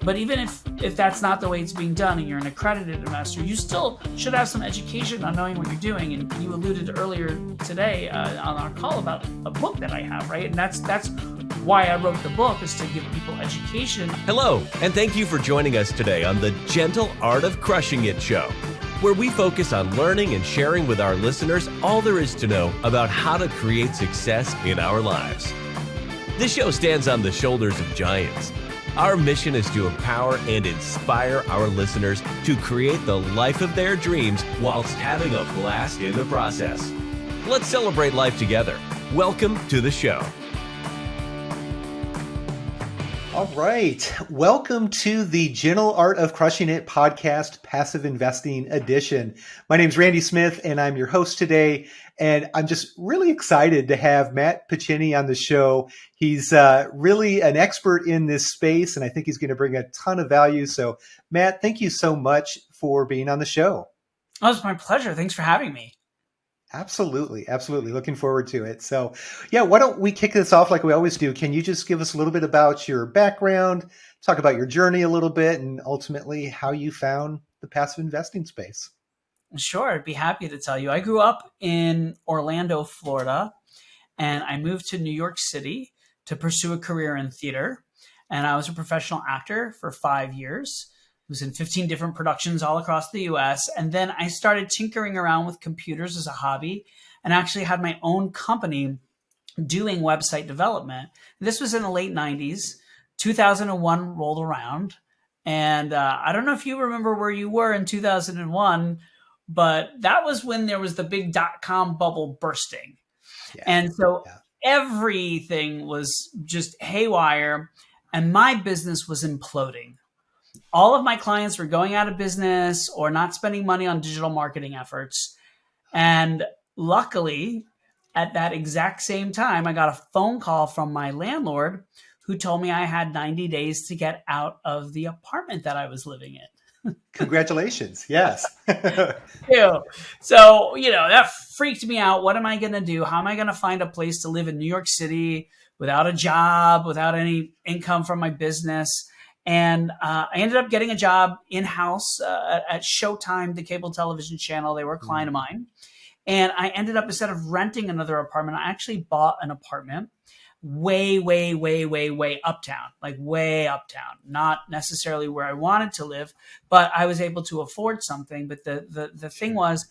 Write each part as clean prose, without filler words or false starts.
But even if that's not the way it's being done and you're an accredited investor, you still should have some education on knowing what you're doing. And you alluded earlier today on our call about a book that I have, right? And that's why I wrote the book, is to give people education. Hello, and thank you for joining us today on the Gentle Art of Crushing It show, where we focus on learning and sharing with our listeners all there is to know about how to create success in our lives. This show stands on the shoulders of giants. Our mission is to empower and inspire our listeners to create the life of their dreams whilst having a blast in the process. Let's celebrate life together. Welcome to the show. All right. Welcome to the Gentle Art of Crushing It podcast, Passive Investing Edition. My name is Randy Smith, and I'm your host today. And I'm just really excited to have Matt Picheny on the show. He's really an expert in this space, and I think he's going to bring a ton of value. So, Matt, thank you so much for being on the show. Oh, it's my pleasure. Thanks for having me. Absolutely. Absolutely. Looking forward to it. So yeah, why don't we kick this off like we always do? Can you just give us a little bit about your background, talk about your journey a little bit, and ultimately how you found the passive investing space? Sure. I'd be happy to tell you. I grew up in Orlando, Florida, and I moved to New York City to pursue a career in theater. And I was a professional actor for 5 years. Was in 15 different productions all across the US. And then I started tinkering around with computers as a hobby and actually had my own company doing website development. This was in the late 90s. 2001 rolled around. And I don't know if you remember where you were in 2001, but that was when there was the big dot-com bubble bursting. Yeah. And so everything was just haywire and my business was imploding. All of my clients were going out of business or not spending money on digital marketing efforts. And luckily, at that exact same time, I got a phone call from my landlord who told me I had 90 days to get out of the apartment that I was living in. Congratulations. Yes. So, that freaked me out. What am I going to do? How am I going to find a place to live in New York City without a job, without any income from my business? And I ended up getting a job in-house at Showtime, the cable television channel. They were a client of mine. And I ended up, instead of renting another apartment, I actually bought an apartment way uptown, like way uptown. Not necessarily where I wanted to live, but I was able to afford something. But the thing was,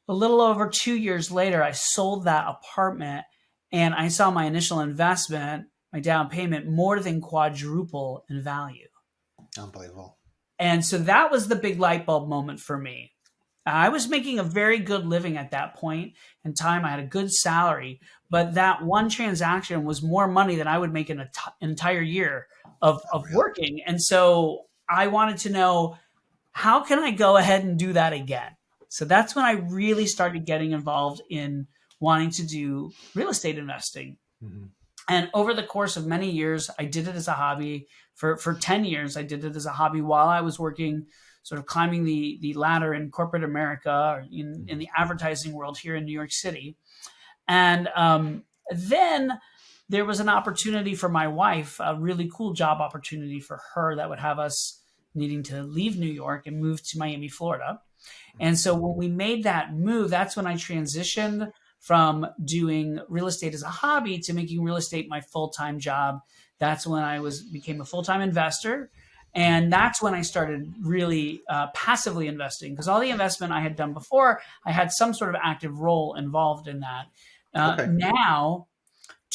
a little over 2 years later, I sold that apartment and I saw my initial investment, my down payment, more than quadruple in value. Unbelievable. And so that was the big light bulb moment for me. I was making a very good living at that point in time. I had a good salary, but that one transaction was more money than I would make in an entire year of working. And so I wanted to know, how can I go ahead and do that again? So that's when I really started getting involved in wanting to do real estate investing. Mm-hmm. And over the course of many years, I did it as a hobby. For 10 years, I did it as a hobby while I was working, sort of climbing the ladder in corporate America, or in the advertising world here in New York City. And then there was an opportunity for my wife, a really cool job opportunity for her that would have us needing to leave New York and move to Miami, Florida. And so when we made that move, that's when I transitioned from doing real estate as a hobby to making real estate my full-time job. That's when I became a full-time investor. And that's when I started really passively investing, because all the investment I had done before, I had some sort of active role involved in that. Now,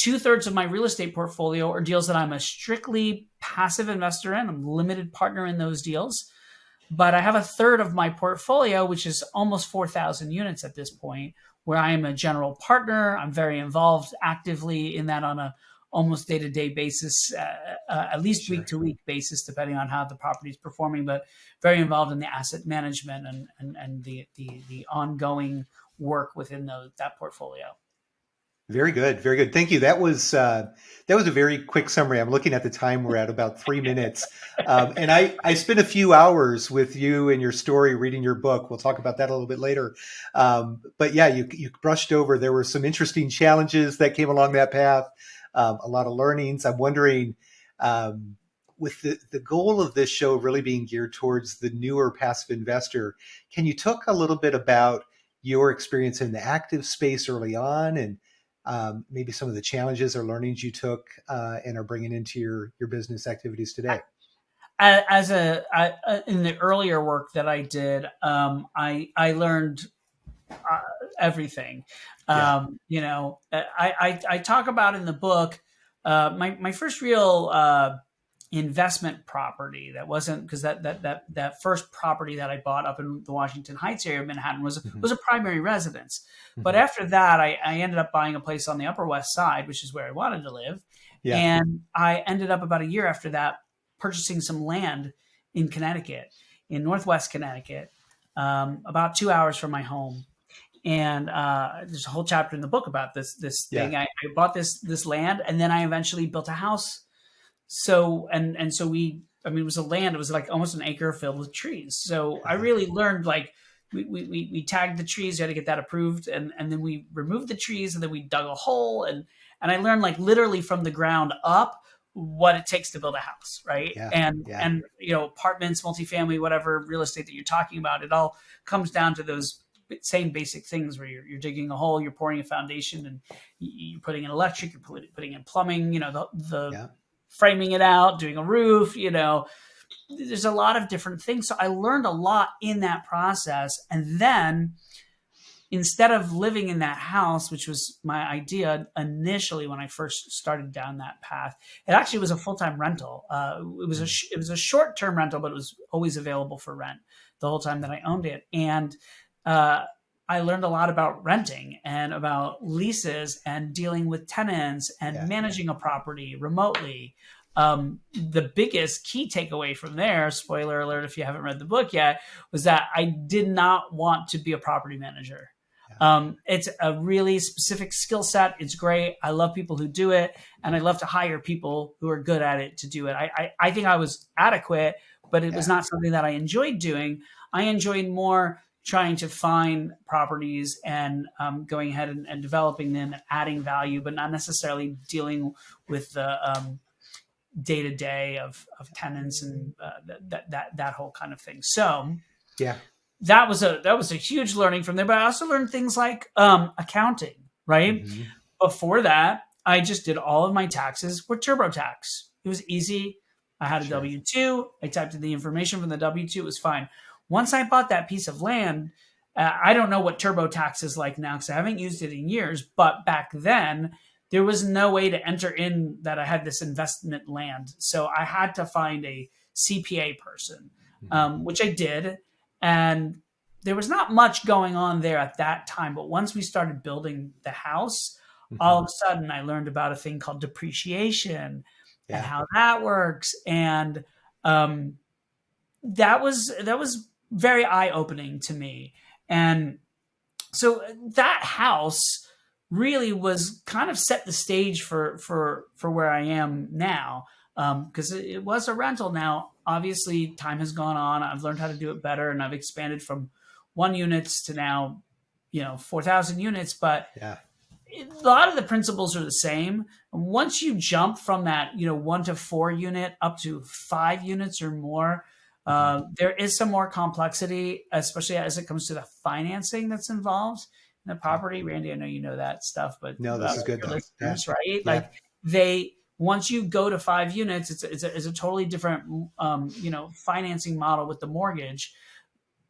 2/3 of my real estate portfolio are deals that I'm a strictly passive investor in. I'm a limited partner in those deals. But I have 1/3 of my portfolio, which is almost 4,000 units at this point, where I am a general partner. I'm very involved actively in that on a almost day-to-day basis, at least week-to-week basis, depending on how the property is performing, but very involved in the asset management and the ongoing work within that portfolio. Very good. Very good. Thank you. That was a very quick summary. I'm looking at the time. We're at about 3 minutes. And I spent a few hours with you and your story reading your book. We'll talk about that a little bit later. But yeah, you brushed over. There were some interesting challenges that came along that path, a lot of learnings. I'm wondering, with the goal of this show really being geared towards the newer passive investor, can you talk a little bit about your experience in the active space early on, and maybe some of the challenges or learnings you took and are bringing into your business activities today? In the earlier work that I did, I learned everything. Yeah. I talk about in the book my first real investment property that wasn't, because that first property that I bought up in the Washington Heights area of Manhattan was Hmm. was a primary residence. But Hmm. after that, I ended up buying a place on the Upper West Side, which is where I wanted to live, Yeah. and I ended up about a year after that purchasing some land in Connecticut, in Northwest Connecticut, about 2 hours from my home. And there's a whole chapter in the book about this Yeah. thing. I bought this land, and then I eventually built a house. So I mean, it was a land. It was like almost an acre filled with trees. So I really learned, like, we tagged the trees. You had to get that approved, and then we removed the trees, and then we dug a hole, and I learned, like, literally from the ground up what it takes to build a house, right? Yeah. And Yeah. apartments, multifamily, whatever real estate that you're talking about, it all comes down to those same basic things, where you're digging a hole, you're pouring a foundation, and you're putting in electric, you're putting in plumbing, the Yeah. framing it out, doing a roof, there's a lot of different things. So I learned a lot in that process. And then, instead of living in that house, which was my idea initially when I first started down that path, it actually was a full-time rental. It was a short-term rental, but it was always available for rent the whole time that I owned it. And I learned a lot about renting and about leases and dealing with tenants and Yeah. managing a property remotely. The biggest key takeaway from there, spoiler alert if you haven't read the book yet, was that I did not want to be a property manager. It's a really specific skill set. It's great. I love people who do it, and I love to hire people who are good at it to do it. I think I was adequate, but it was Yeah. not something that I enjoyed doing. I enjoyed more trying to find properties and going ahead and developing them and adding value, but not necessarily dealing with the day to day of tenants and that whole kind of thing. So Yeah. that was a huge learning from there. But I also learned things like accounting. Right Hmm. before that, I just did all of my taxes with TurboTax. It was easy. I had a Sure. W-2. I typed in the information from the W-2. It was fine. Once I bought that piece of land, I don't know what TurboTax is like now because I haven't used it in years. But back then, there was no way to enter in that I had this investment land. So I had to find a CPA person, which I did. And there was not much going on there at that time. But once we started building the house, all Hmm. of a sudden I learned about a thing called depreciation and Yeah. how that works. And that was very eye-opening to me. And so that house really was kind of set the stage for where I am now, because it was a rental. Now, obviously, time has gone on. I've learned how to do it better, and I've expanded from 1 units to now, 4,000 units. But Yeah. a lot of the principles are the same. Once you jump from that, 1 to 4 unit up to 5 units or more, there is some more complexity, especially as it comes to the financing that's involved in the property. Randy, I know you know that stuff, but No, this is good your though. Yeah. listeners, right? Yeah. Like, once you go to 5 units, it's a totally different, financing model with the mortgage.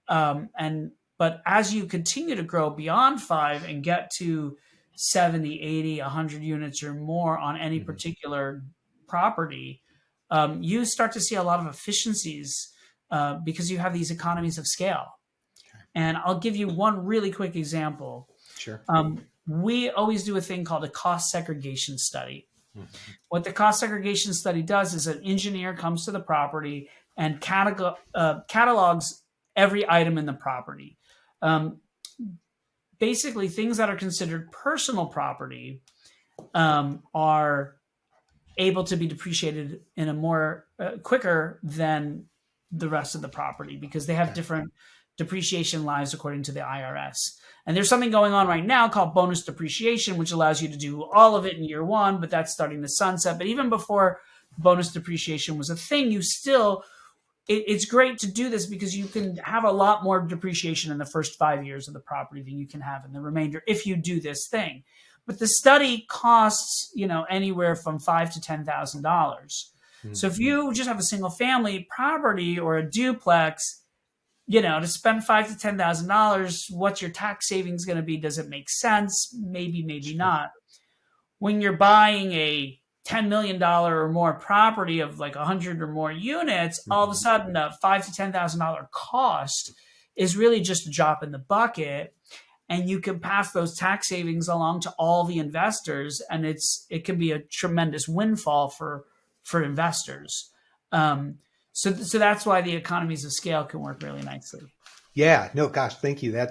But as you continue to grow beyond 5 and get to 70, 80, 100 units or more on any Mhm. particular property, you start to see a lot of efficiencies because you have these economies of scale. And I'll give you one really quick example. Sure. We always do a thing called a cost segregation study. Mhm. What the cost segregation study does is an engineer comes to the property and catalogs every item in the property. Basically, things that are considered personal property are able to be depreciated in a more quicker than the rest of the property because they have different depreciation lives according to the IRS. And there's something going on right now called bonus depreciation, which allows you to do all of it in year one, but that's starting to sunset. But even before bonus depreciation was a thing, it's great to do this because you can have a lot more depreciation in the first 5 years of the property than you can have in the remainder if you do this thing. But the study costs, anywhere from $5,000 to $10,000. So if you just have a single family property or a duplex, to spend $5,000 to $10,000, what's your tax savings going to be? Does it make sense? Maybe, maybe not. When you're buying a $10 million or more property of like 100 or more units, all of a sudden a $5,000 to $10,000 cost is really just a drop in the bucket. And you can pass those tax savings along to all the investors, and it can be a tremendous windfall for investors. So that's why the economies of scale can work really nicely. Yeah, no, gosh, thank you. That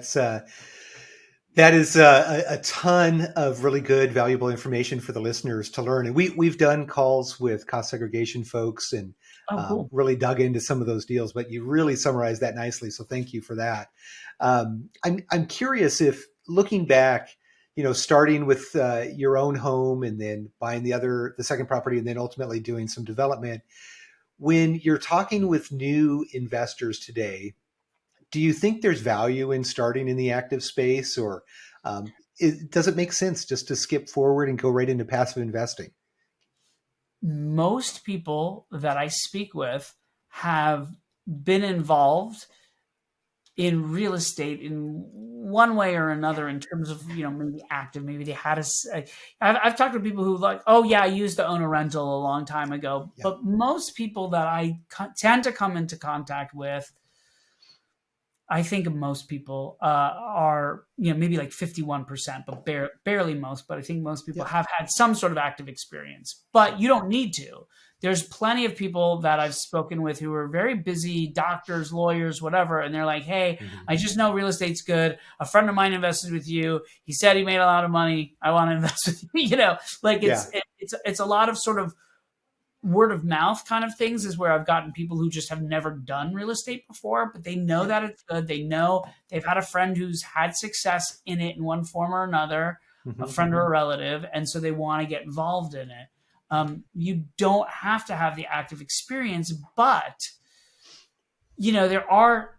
is a ton of really good, valuable information for the listeners to learn. And we've done calls with cost segregation folks and Cool. really dug into some of those deals, but you really summarized that nicely. So thank you for that. I'm curious if, looking back, starting with your own home and then buying the second property and then ultimately doing some development, when you're talking with new investors today, do you think there's value in starting in the active space, or does it make sense just to skip forward and go right into passive investing? Most people that I speak with have been involved in real estate in one way or another in terms of, maybe active, maybe they had I've talked to people who like, oh yeah, I used to own a rental a long time ago. Yeah. But most people that I tend to come into contact with, I think most people are, maybe like 51%, but barely most. But I think most people have had some sort of active experience. But you don't need to. There's plenty of people that I've spoken with who are very busy, doctors, lawyers, whatever. And they're like, hey, I just know real estate's good. A friend of mine invested with you. He said he made a lot of money. I want to invest with you. It's a lot of sort of word of mouth kind of things is where I've gotten people who just have never done real estate before, but they know that it's good. They know they've had a friend who's had success in it in one form or another, a friend or a relative, and so they want to get involved in it. You don't have to have the active experience, but there are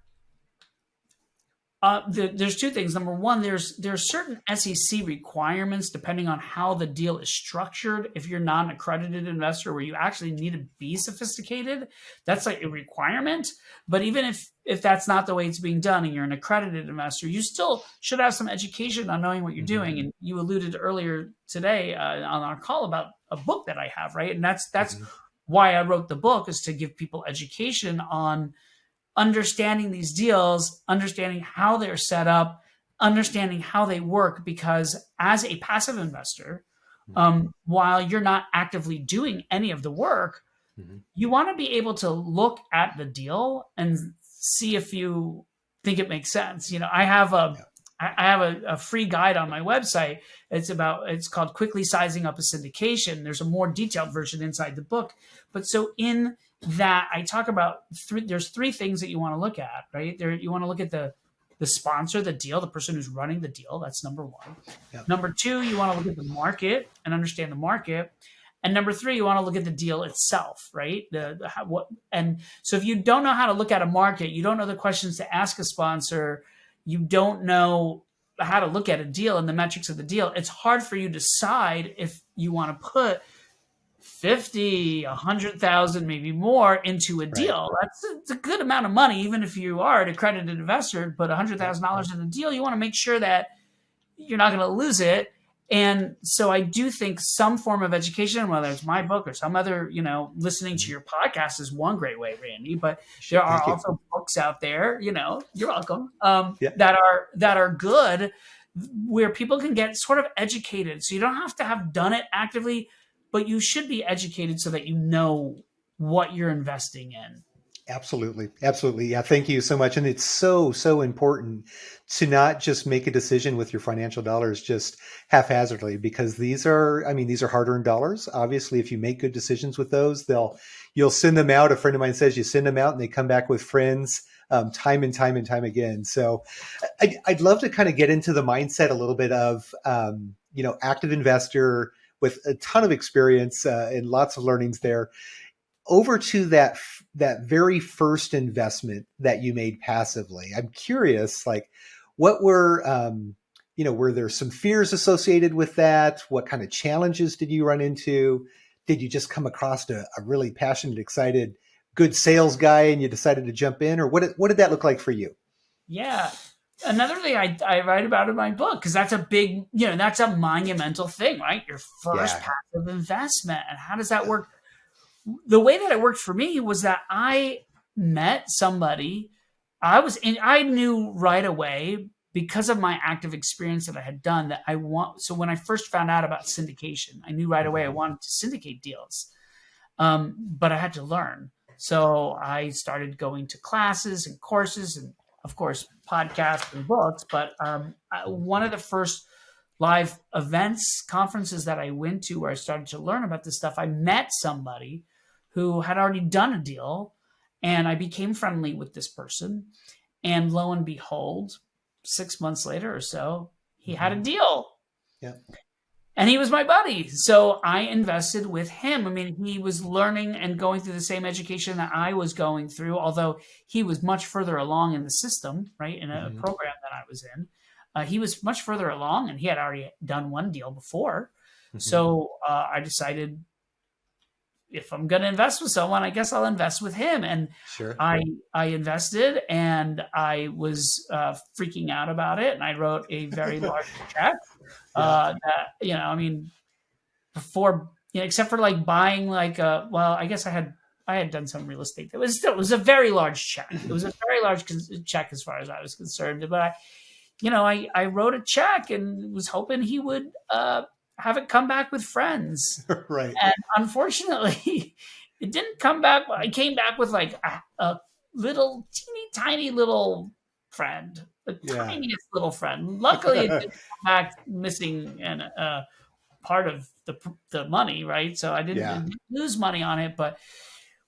there's two things. Number one, there's certain SEC requirements depending on how the deal is structured. If you're not an accredited investor where you actually need to be sophisticated, that's like a requirement. But even if that's not the way it's being done and you're an accredited investor, you still should have some education on knowing what you're doing. And you alluded earlier today on our call about a book that I have, right? And that's why I wrote the book, is to give people education on understanding these deals, understanding how they're set up, understanding how they work. Because as a passive investor, while you're not actively doing any of the work, you want to be able to look at the deal and see if you think it makes sense. I have a free guide on my website. It's called Quickly Sizing Up a Syndication. There's a more detailed version inside the book. But so in that, I talk about there's three things that you want to look at, right? You want to look at the sponsor, the deal, the person who's running the deal. That's number one. Yep. Number two, you want to look at the market and understand the market. And number three, you want to look at the deal itself, right? And so if you don't know how to look at a market, you don't know the questions to ask a sponsor, you don't know how to look at a deal and the metrics of the deal, it's hard for you to decide if you want to put 50, 100,000, maybe more into a deal. Right. It's a good amount of money, even if you are an accredited investor. But $100,000 in a deal, you want to make sure that you're not going to lose it. And so I do think some form of education, whether it's my book or some other, listening to your podcast is one great way, Randy. But there are also books out there, you're welcome, that are good, where people can get sort of educated. So you don't have to have done it actively, but you should be educated so that you know what you're investing in. Absolutely. Absolutely. Yeah. Thank you so much. And it's so, so important to not just make a decision with your financial dollars just haphazardly, because these are hard-earned dollars. Obviously, if you make good decisions with those, you'll send them out. A friend of mine says you send them out and they come back with friends time and time and time again. So I'd love to kind of get into the mindset a little bit of, active investor. with a ton of experience and lots of learnings there, over to that very first investment that you made passively. I'm curious, like, what were were there some fears associated with that? What kind of challenges did you run into? Did you just come across a really passionate, excited, good sales guy and you decided to jump in, or what did that look like for you? Yeah. Another thing I write about in my book, because that's a big, that's a monumental thing, right? Your first Yeah. passive investment. And how does that work? The way that it worked for me was that I met somebody. I knew right away, because of my active experience that I had done, that so when I first found out about syndication, I knew right away I wanted to syndicate deals. But I had to learn. So I started going to classes and courses and, of course, podcasts and books. But one of the first live events, conferences that I went to where I started to learn about this stuff, I met somebody who had already done a deal, and I became friendly with this person. And lo and behold, 6 months later or so, he had a deal. Yeah. And he was my buddy. So I invested with him. I mean, he was learning and going through the same education that I was going through, although he was much further along in the system, right, in a program that I was in. He was much further along, and he had already done one deal before. So I decided, if I'm going to invest with someone, I guess I'll invest with him. And Sure. I invested, and I was freaking out about it. And I wrote a very large check. Before, except for like buying I guess I had done some real estate. It was a very large check. It was a very large check as far as I was concerned. But I wrote a check and was hoping he would have it come back with friends. Right. And unfortunately, it didn't come back. I came back with like a little teeny tiny little friend, the tiniest little friend. Luckily, it didn't come back missing and part of the money, right? So I didn't lose money on it, but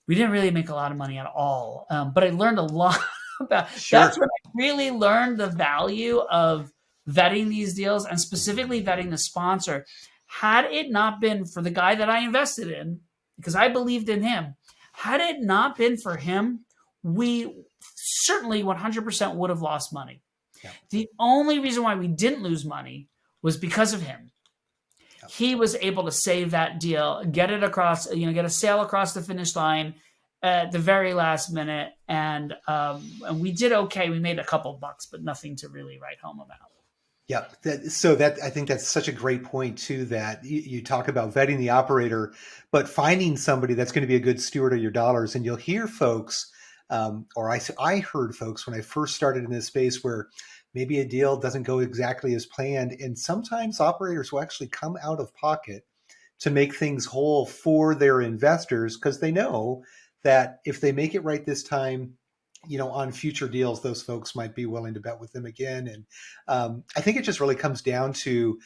we didn't really make a lot of money at all. But I learned a lot about. That's when I really learned the value of vetting these deals, and specifically vetting the sponsor. Had it not been for the guy that I invested in, because I believed in him, had it not been for him, we certainly 100% would have lost money. Yeah. The only reason why we didn't lose money was because of him. Yeah. He was able to save that deal, get it across, get a sale across the finish line at the very last minute. And we did okay. We made a couple bucks, but nothing to really write home about. Yeah. I think that's such a great point too, that you talk about vetting the operator, but finding somebody that's going to be a good steward of your dollars. And you'll hear folks, I heard folks when I first started in this space, where maybe a deal doesn't go exactly as planned. And sometimes operators will actually come out of pocket to make things whole for their investors, because they know that if they make it right this time, on future deals, those folks might be willing to bet with them again. And I think it just really comes down to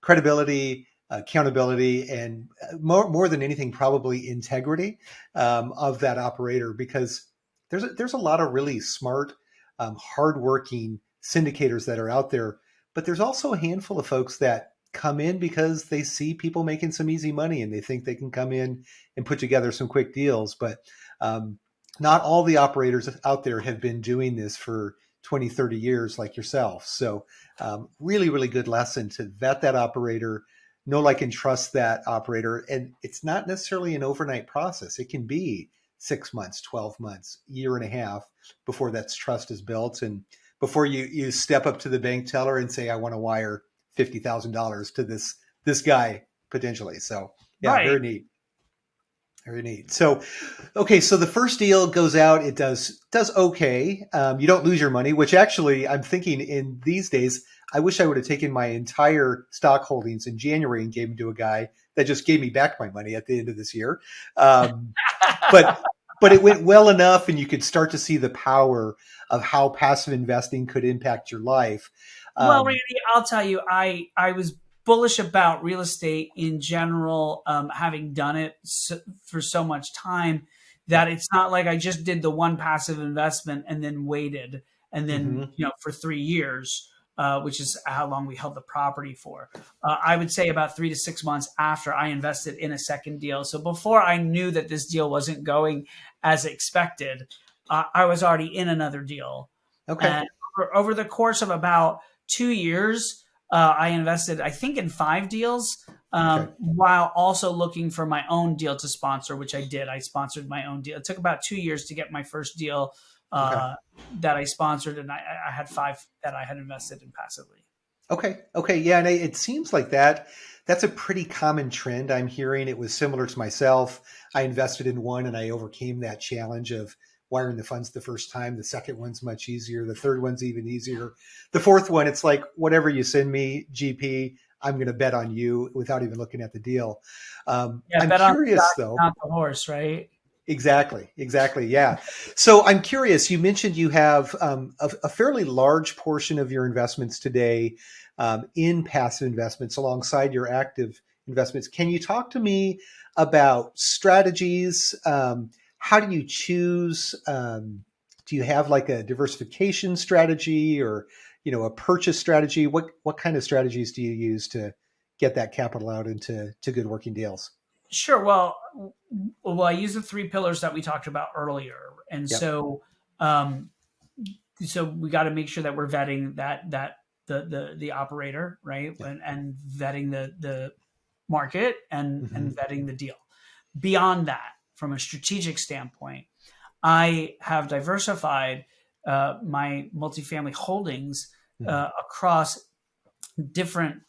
credibility, accountability, and more than anything, probably integrity of that operator, because there's a lot of really smart, hardworking syndicators that are out there, but there's also a handful of folks that come in because they see people making some easy money and they think they can come in and put together some quick deals. But not all the operators out there have been doing this for 20, 30 years like yourself. So really, really good lesson to vet that operator, know, like, and trust that operator. And it's not necessarily an overnight process. It can be 6 months, 12 months, year and a half before that trust is built. And before you step up to the bank teller and say, I want to wire $50,000 to this guy potentially. So yeah, right. Very neat. Very neat. So, okay. So the first deal goes out. It does okay. You don't lose your money, which actually I'm thinking in these days, I wish I would have taken my entire stock holdings in January and gave them to a guy that just gave me back my money at the end of this year. But it went well enough, and you could start to see the power of how passive investing could impact your life. Well, Randy, I'll tell you, I was bullish about real estate in general, having done it for so much time, that it's not like I just did the one passive investment and then waited and then, for 3 years. which is how long we held the property for. I would say about 3 to 6 months after I invested in a second deal. So before I knew that this deal wasn't going as expected, I was already in another deal. Okay. And over the course of about 2 years, I invested, I think, in 5 deals, Okay. while also looking for my own deal to sponsor, which I did. I sponsored my own deal. It took about 2 years to get my first deal Okay. that I sponsored, and I had 5 that I had invested in passively. Okay. Okay. Yeah. And it seems like that's a pretty common trend I'm hearing. It was similar to myself. I invested in one and I overcame that challenge of wiring the funds the first time. The second one's much easier. The third one's even easier. The fourth one, it's like, whatever you send me, GP, I'm going to bet on you without even looking at the deal. Yeah, I'm bet on the curious jockey, though. not the horse, right? Exactly. Exactly. Yeah. So I'm curious. You mentioned you have a fairly large portion of your investments today in passive investments alongside your active investments. Can you talk to me about strategies? How do you choose? Do you have like a diversification strategy or a purchase strategy? What kind of strategies do you use to get that capital out into good working deals? Sure. Well, I use the 3 pillars that we talked about earlier, and Yep. um, so we got to make sure that we're vetting that the operator, right, Yep. and vetting the market and Hmm. vetting the deal. Beyond that, from a strategic standpoint, I have diversified my multifamily holdings Hmm. across different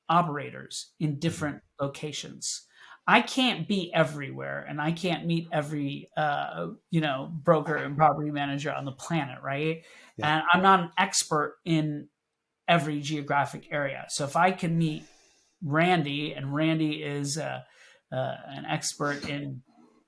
operators in Hmm. different locations. I can't be everywhere, and I can't meet every broker and property manager on the planet, right? Yep. And I'm not an expert in every geographic area. So if I can meet Randy, and Randy is an expert in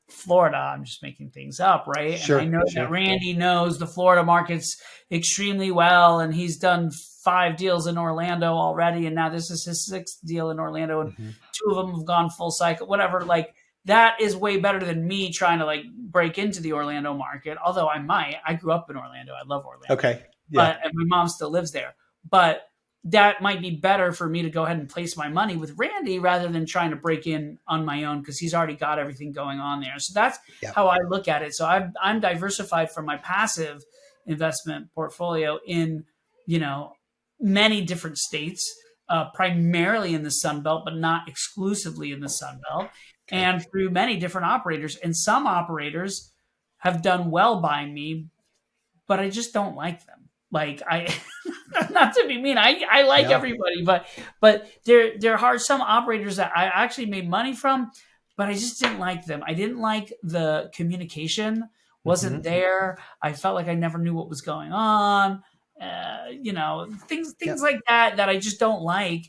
Florida, I'm just making things up, right? And I Sure. know that Sure. Randy knows the Florida markets extremely well, and he's done 5 deals in Orlando already, and now this is his 6th deal in Orlando, and Hmm. 2 of them have gone full cycle, whatever. Like, that is way better than me trying to like break into the Orlando market. Although I might, I grew up in Orlando, I love Orlando, Okay. Yeah. but and my mom still lives there. But that might be better for me to go ahead and place my money with Randy rather than trying to break in on my own because he's already got everything going on there. So that's Yeah. how I look at it. So I'm diversified from my passive investment portfolio in you know many different states, primarily in the Sun Belt, but not exclusively in the Sun Belt, Okay. and through many different operators. And some operators have done well by me, but I just don't like them. Like, I, not to be mean, I like No. everybody, but there are some operators that I actually made money from, but I just didn't like them. I didn't like the communication wasn't Hmm. there. I felt like I never knew what was going on. Things Yep. like that I just don't like.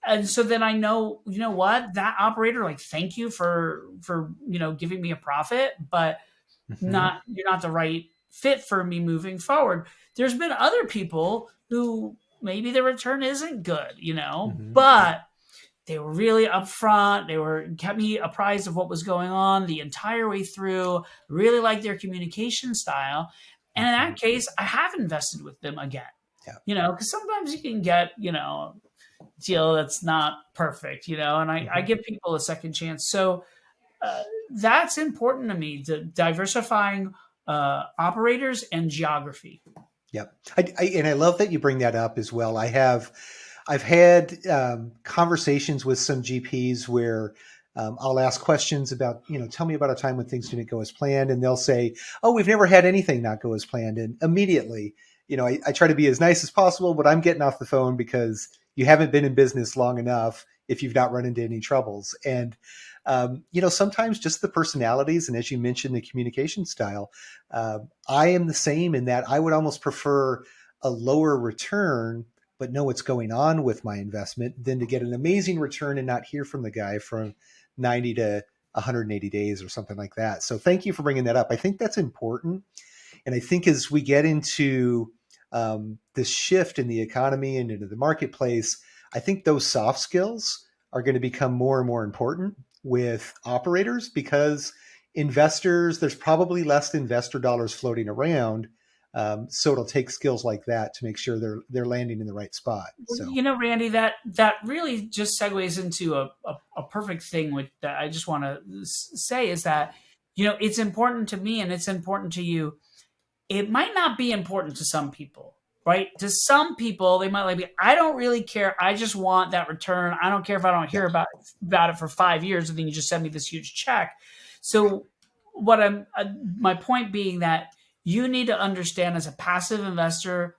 And so then I know, you know what, that operator, like, thank you for giving me a profit, but Hmm. not you're not the right fit for me moving forward. There's been other people who maybe the return isn't good, Hmm. but they were really upfront. They were kept me apprised of what was going on the entire way through. Really liked their communication style. And in Hmm. that case, I have invested with them again. Yeah. Because sometimes you can get, deal that's not perfect, and I Hmm. give people a second chance. So uh, that's important to me, to diversifying operators and geography. Yep. And I love that you bring that up as well. I've had conversations with some GPs where I'll ask questions about, tell me about a time when things didn't go as planned. And they'll say, oh, we've never had anything not go as planned. And immediately, I try to be as nice as possible, but I'm getting off the phone because you haven't been in business long enough if you've not run into any troubles. And, sometimes just the personalities. And as you mentioned, the communication style, I am the same in that I would almost prefer a lower return but know what's going on with my investment than to get an amazing return and not hear from the guy from 90 to 180 days or something like that. So thank you for bringing that up. I think that's important. And I think as we get into this shift in the economy and into the marketplace, I think those soft skills are going to become more and more important with operators because investors, there's probably less investor dollars floating around. So it'll take skills like that to make sure they're landing in the right spot. Well, So Randy, that really just segues into a perfect thing that I just want to say is that, it's important to me and it's important to you. It might not be important to some people, right? To some people, they might be, I don't really care. I just want that return. I don't care if I don't hear about it for 5 years and then you just send me this huge check. So my point being that you need to understand as a passive investor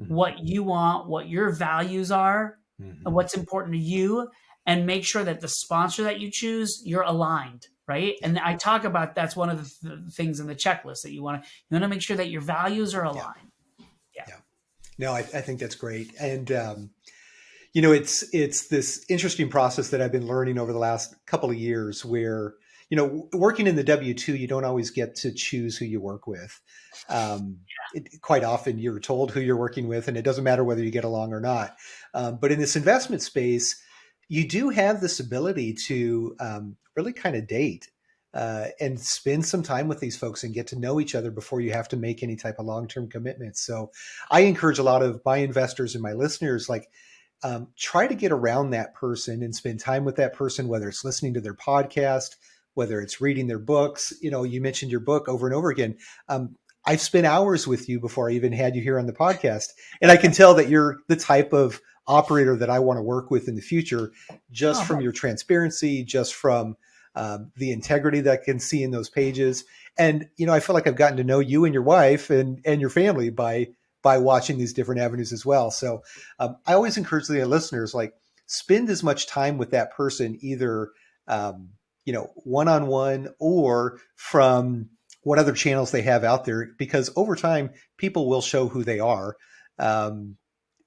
what you want, what your values are, and what's important to you, and make sure that the sponsor that you choose, you're aligned, right? And I talk about that's one of the things in the checklist that you want to make sure that your values are aligned. Yeah. No, I think that's great. And, it's this interesting process that I've been learning over the last couple of years where, working in the W-2, you don't always get to choose who you work with. Quite often you're told who you're working with, and it doesn't matter whether you get along or not. But in this investment space, you do have this ability to really kind of date and spend some time with these folks and get to know each other before you have to make any type of long-term commitments. So I encourage a lot of my investors and my listeners, try to get around that person and spend time with that person, whether it's listening to their podcast, whether it's reading their books. You mentioned your book over and over again. I've spent hours with you before I even had you here on the podcast. And I can tell that you're the type of operator that I want to work with in the future, just from your transparency, just from the integrity that I can see in those pages. And, I feel like I've gotten to know you and your wife and your family by watching these different avenues as well. So I always encourage the listeners, spend as much time with that person, either, one-on-one or from what other channels they have out there, because over time, people will show who they are,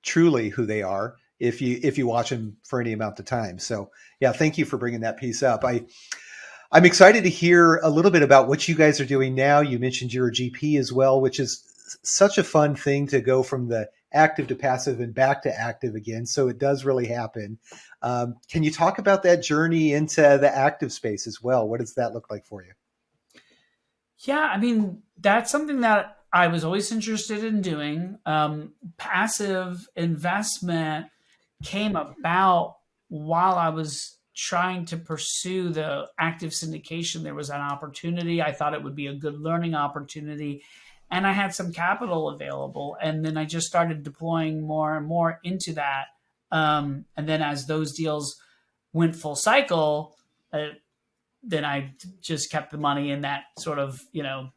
truly who they are, if you watch them for any amount of time. So yeah, thank you for bringing that piece up. I'm excited to hear a little bit about what you guys are doing now. You mentioned you're a GP as well, which is such a fun thing to go from the active to passive and back to active again. So it does really happen. Can you talk about that journey into the active space as well? What does that look like for you? Yeah, that's something that I was always interested in doing. Passive investment came about while I was trying to pursue the active syndication. There was an opportunity. I thought it would be a good learning opportunity, and I had some capital available. And then I just started deploying more and more into that. And then as those deals went full cycle, then I just kept the money in that sort of,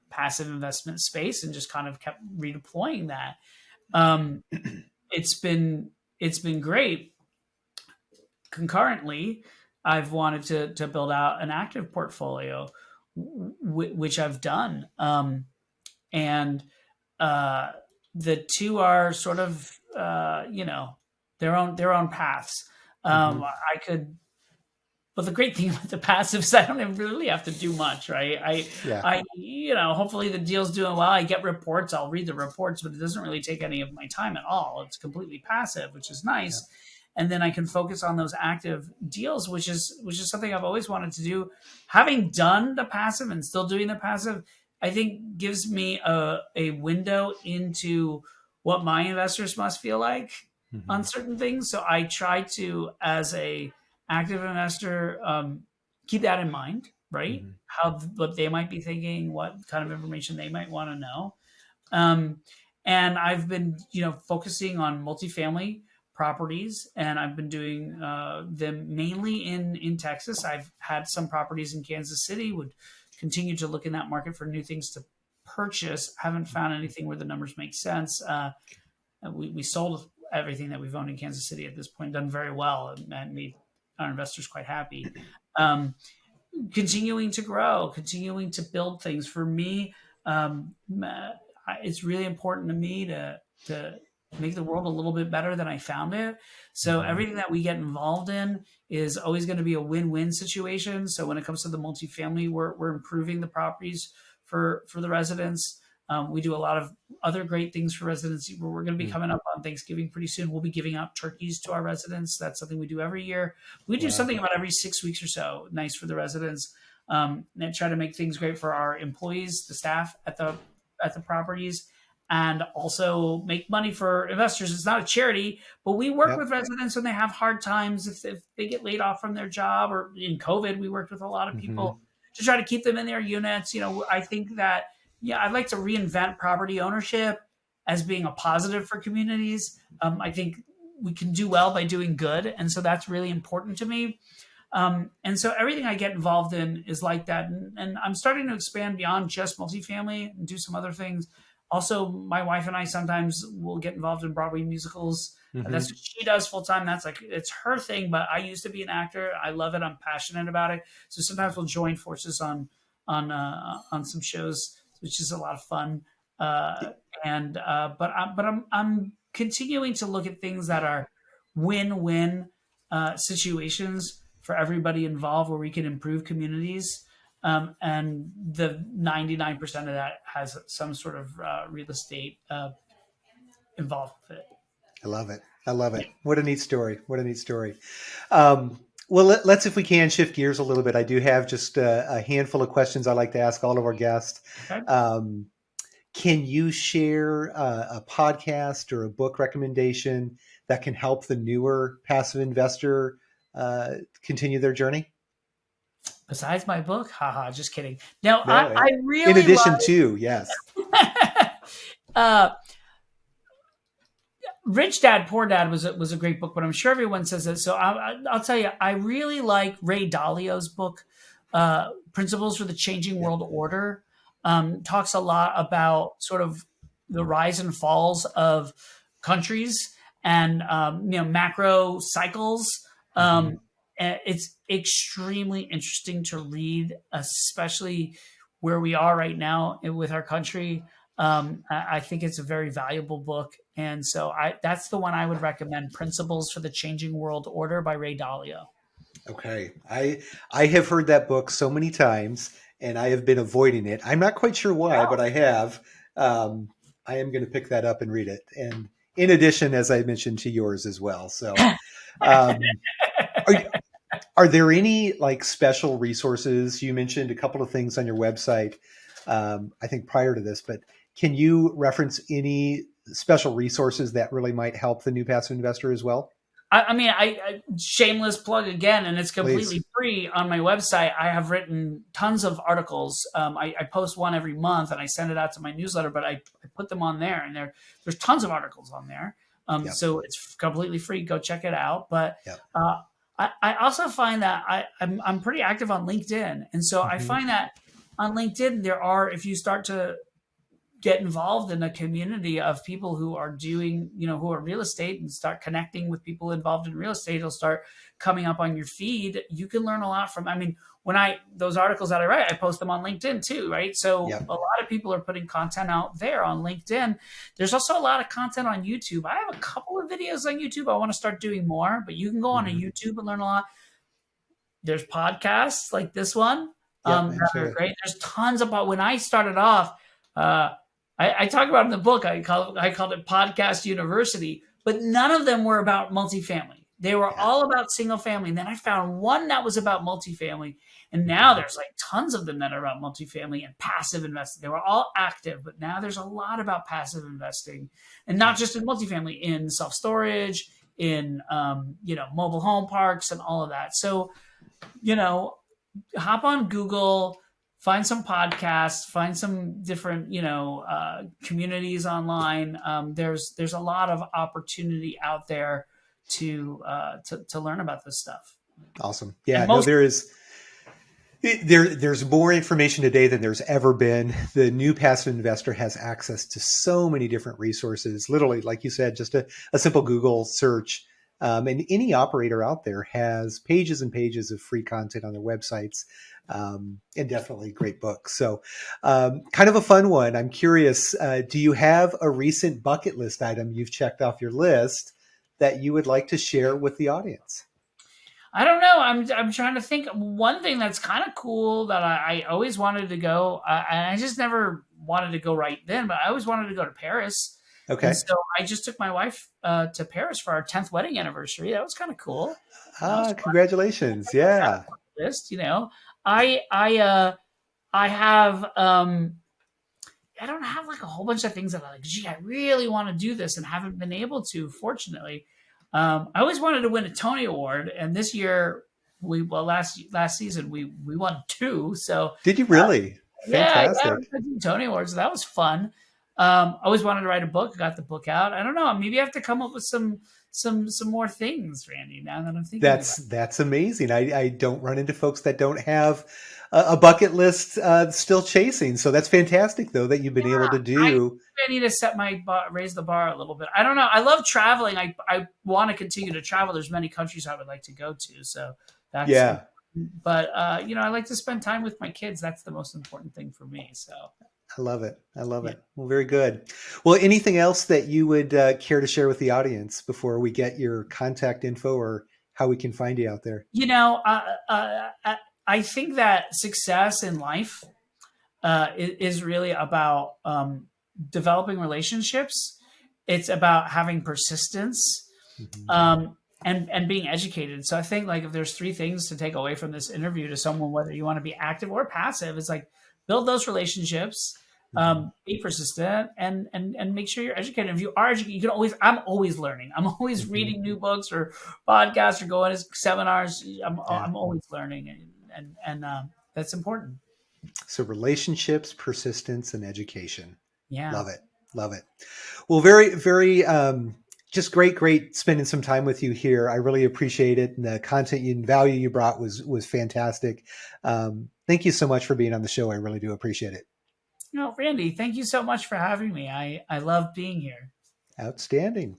passive investment space and just kind of kept redeploying that. It's been great. Concurrently, I've wanted to build out an active portfolio, which I've done. And the two are sort of, their own paths. I could, but the great thing about the passive is I don't even really have to do much, right? Hopefully the deal's doing well. I get reports. I'll read the reports, but it doesn't really take any of my time at all. It's completely passive, which is nice. Yeah. And then I can focus on those active deals, which is something I've always wanted to do. Having done the passive and still doing the passive, I think gives me a window into what my investors must feel like on certain things. So I try to, as a active investor, keep that in mind, right? What they might be thinking, what kind of information they might want to know. And I've been, focusing on multifamily properties, and I've been doing them mainly in Texas. I've had some properties in Kansas City, would continue to look in that market for new things to purchase. Haven't found anything where the numbers make sense. We sold everything that we've owned in Kansas City at this point, done very well, and made our investors quite happy. Continuing to grow, continuing to build things. For me, it's really important to me to make the world a little bit better than I found it. So everything that we get involved in is always going to be a win-win situation. So when it comes to the multifamily, we're improving the properties for the residents. We do a lot of other great things for residents. We're going to be coming up on Thanksgiving pretty soon. We'll be giving out turkeys to our residents. That's something we do every year. We do something about every 6 weeks or so, nice for the residents, and try to make things great for our employees, the staff at the properties. and also make money for investors. It's not a charity, but we work Yep. with residents when they have hard times, if they get laid off from their job, or in COVID, we worked with a lot of Hmm. people to try to keep them in their units. I think that, yeah, I'd like to reinvent property ownership as being a positive for communities. I think we can do well by doing good. And so that's really important to me. And so everything I get involved in is like that. And I'm starting to expand beyond just multifamily and do some other things. Also, my wife and I sometimes will get involved in Broadway musicals. That's Hmm. what she does full time. That's like, it's her thing, but I used to be an actor. I love it. I'm passionate about it. So sometimes we'll join forces on some shows, which is a lot of fun. Uh, but I'm continuing to look at things that are win-win situations for everybody involved, where we can improve communities. And the 99% of that has some sort of real estate involved with it. I love it. I love it. What a neat story. What a neat story. Well, let's, if we can, shift gears a little bit. I do have just a handful of questions I like to ask all of our guests. Okay. Um, can you share a podcast or a book recommendation that can help the newer passive investor continue their journey? Besides my book, haha, just kidding. No, No, I in really addition to, yes. like. uh, Rich Dad Poor Dad was a great book, but I'm sure everyone says it. So I'll tell you, I really like Ray Dalio's book, Principles for the Changing Yeah. World Order. Talks a lot about sort of the rise and falls of countries and macro cycles. Hmm. And it's extremely interesting to read, especially where we are right now with our country. I think it's a very valuable book, and so that's the one I would recommend: "Principles for the Changing World Order" by Ray Dalio. Okay. I have heard that book so many times and I have been avoiding it. I'm not quite sure why, but I have. Um, I am going to pick that up and read it. And in addition, as I mentioned, to yours as well. So, um, are, are there any like special resources? You mentioned a couple of things on your website, I think prior to this, but can you reference any special resources that really might help the new passive investor as well? I shameless plug again, and it's Please. completely free on my website. I have written tons of articles. I post one every month, and I send it out to my newsletter. But I put them on there, and there's tons of articles on there. Yep. So it's completely free. Go check it out. But Yep. I also find that I'm pretty active on LinkedIn, and so I Hmm. find that on LinkedIn there are, if you start to get involved in a community of people who are doing, who are real estate, and start connecting with people involved in real estate, it'll start coming up on your feed. You can learn a lot from, those articles that I write, I post them on LinkedIn too, right? So Yep. a lot of people are putting content out there on LinkedIn. There's also a lot of content on YouTube. I have a couple of videos on YouTube. I want to start doing more, but you can go on a Hmm. YouTube and learn a lot. There's podcasts like this one Yep. that are Absolutely. great. There's tons about, when I started off, uh, I talk about in the book, I called it Podcast University, but none of them were about multifamily. They were Yeah. all about single family. And then I found one that was about multifamily. And now Hmm. there's like tons of them that are about multifamily and passive investing. They were all active, but now there's a lot about passive investing, and not just in multifamily, in self storage, in mobile home parks, and all of that. So you know, hop on Google, find some podcasts, find some different, communities online. There's a lot of opportunity out there to learn about this stuff. Awesome. And Yeah. No, most, there is. There's more information today than there's ever been. The new passive investor has access to so many different resources. Literally, like you said, just a simple Google search. And any operator out there has pages and pages of free content on their websites, and definitely great books. So, kind of a fun one. I'm curious, do you have a recent bucket list item you've checked off your list that you would like to share with the audience? I don't know. I'm trying to think. One thing that's kind of cool that I always wanted to go, and I just never wanted to go right then, but I always wanted to go to Paris. And Okay. so I just took my wife to Paris for our 10th wedding anniversary. That was kind of cool. That was Ah, fun. congratulations. That's Yeah. on the list. I I have I don't have like a whole bunch of things that I'm like, gee, I really want to do this and haven't been able to, fortunately. I always wanted to win a Tony Award, and this year last season we won 2. So Did you really? yeah, Fantastic. Tony Awards. So that was fun. Always wanted to write a book. I got the book out. I don't know. Maybe I have to come up with some more things, Randy. Now that I'm thinking about it. That's amazing. I don't run into folks that don't have a bucket list still chasing. So that's fantastic, though, that you've been able to do. I need to raise the bar a little bit. I don't know. I love traveling. I want to continue to travel. There's many countries I would like to go to. So that's Yeah. But I like to spend time with my kids. That's the most important thing for me. So I love it. I love it. Well, very good. Well, anything else that you would care to share with the audience before we get your contact info or how we can find you out there? I think that success in life is really about developing relationships. It's about having persistence. And being educated. So I think like if there's 3 things to take away from this interview to someone, whether you want to be active or passive, it's like build those relationships, be persistent, and make sure you're educated. If you are educated, I'm always learning. I'm always reading new books or podcasts or going to seminars. I'm always learning, and that's important. So relationships, persistence, and education. Yeah. Love it. Love it. Well, very, very, just great spending some time with you here. I really appreciate it. And the content and value you brought was fantastic. Thank you so much for being on the show. I really do appreciate it. No, Randy, thank you so much for having me. I love being here. Outstanding.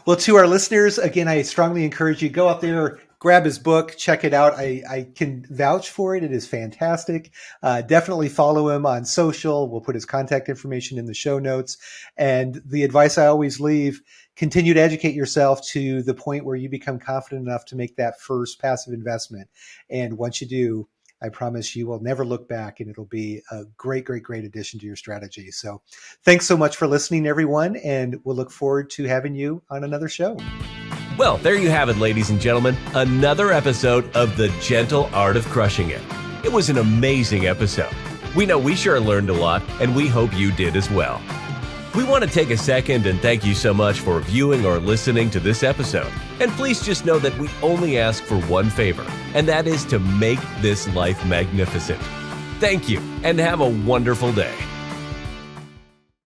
Well, to our listeners, again, I strongly encourage you, go out there, grab his book, check it out. I can vouch for it. It is fantastic. Definitely follow him on social. We'll put his contact information in the show notes. And the advice I always leave, continue to educate yourself to the point where you become confident enough to make that first passive investment. And once you do, I promise you will never look back, and it'll be a great addition to your strategy. So thanks so much for listening, everyone. And we'll look forward to having you on another show. Well, there you have it, ladies and gentlemen. Another episode of The Gentle Art of Crushing It. It was an amazing episode. We know we sure learned a lot, and we hope you did as well. We want to take a second and thank you so much for viewing or listening to this episode. And please just know that we only ask for one favor, and that is to make this life magnificent. Thank you, and have a wonderful day.